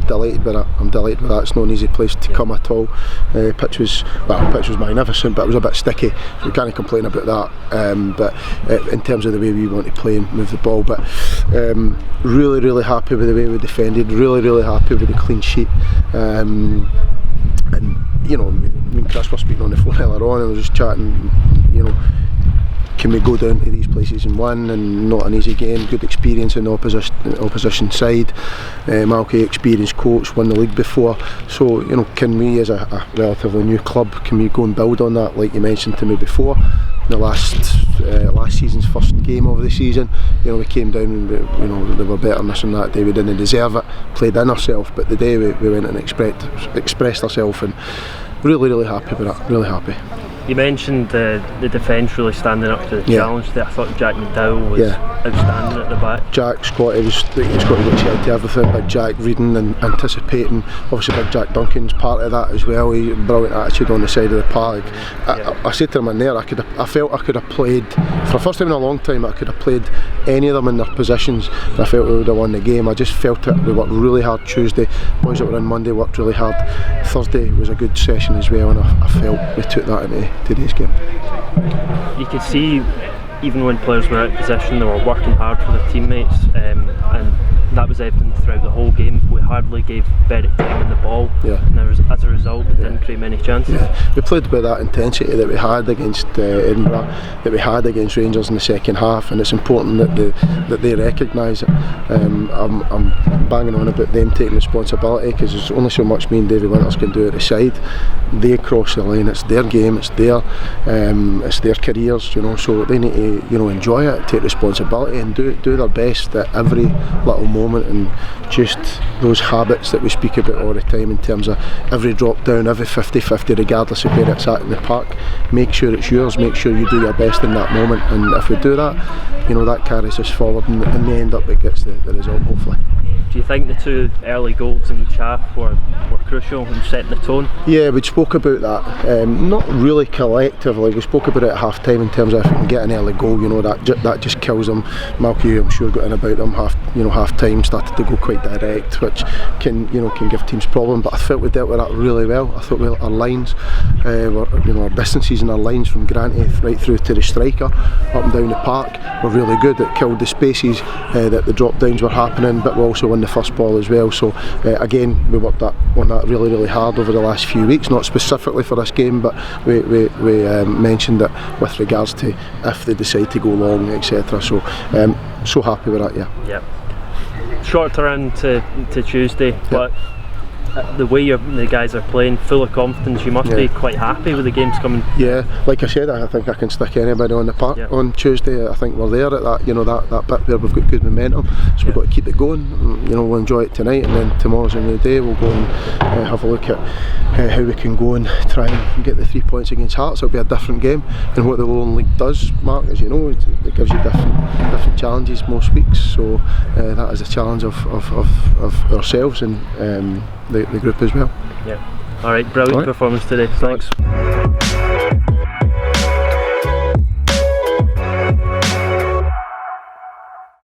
delighted with that. I'm delighted with that. It's not an easy place to come at all. Pitch was magnificent, but it was a bit sticky, so we can't complain about that. But in terms of the way we want to play and move the ball, but really happy with the way we defended. Really happy with the clean sheet. And you know, me and Chris were speaking on the phone earlier on, and I was just chatting. You know, can we go down to these places and win? And not an easy game. Good experience in the opposition side. Malky, experienced coach, won the league before. So you know, can we as a relatively new club, can we go and build on that, like you mentioned to me before? The last season's first game of the season, you know, we came down and you know, they were better than us on that day. We didn't deserve it, played in ourselves, but the day we went and expressed ourselves, and really happy with that, really happy. You mentioned the defence really standing up to the challenge there. I thought Jack McDowell was outstanding at the back. Jack, Scotty got checked to everything. Big Jack reading and anticipating. Obviously Big Jack Duncan's part of that as well. He brilliant attitude on the side of the park. I said to him in there, I felt I could have played, for the first time in a long time, I could have played any of them in their positions, and I felt we would have won the game. I just felt it. We worked really hard Tuesday. Boys that were in Monday worked really hard. Thursday was a good session as well, and I felt we took that into today's game. You could see, even when players were out of position, they were working hard for their teammates, and that was evident throughout the whole game. We hardly gave Berwick time in the ball, and as a result we didn't create many chances. We played with that intensity that we had against Edinburgh, that we had against Rangers in the second half, and it's important that they recognise it. I'm banging on about them taking responsibility, because there's only so much me and Davy Winters can do at the side. They cross the line, it's their game, it's their careers, you know, so they need to, you know, enjoy it, take responsibility, and do their best at every little moment, and just those habits that we speak about all the time in terms of every drop down, every 50-50, regardless of where it's at in the park. Make sure it's yours, make sure you do your best in that moment, and if we do that, you know, that carries us forward, and in the end up it gets the result, hopefully. Do you think the two early goals in each half were crucial in setting the tone? Yeah, we spoke about that, not really collectively. We spoke about it at half time in terms of if we can get an early goal, you know, that just kills them. Malky, I'm sure, got in about them half time, started to go quite direct, which can give teams problem. But I felt we dealt with that really well. I thought our lines, our distances and our lines from Granty right through to the striker, up and down the park, were really good. It killed the spaces that the drop downs were happening, but we also won the first ball as well. So again, we worked on that really hard over the last few weeks, not specifically for this game, but we mentioned it with regards to if they decide to go long, etc. So so happy with that. Yeah. Short turn to Tuesday, but the way the guys are playing, full of confidence, you must be quite happy with the games coming. Yeah, like I said, I think I can stick anybody on the park on Tuesday. I think we're there at that, you know, that bit where we've got good momentum, so we've got to keep it going. You know, we'll enjoy it tonight, and then tomorrow's a new day. We'll go and have a look at how we can go and try and get the 3 points against Hearts. It'll be a different game, and what the Lowland League does, Mark, as you know, it gives you different challenges most weeks. So that is a challenge of ourselves and the group as well. Yeah. All right, brilliant performance today. Thanks.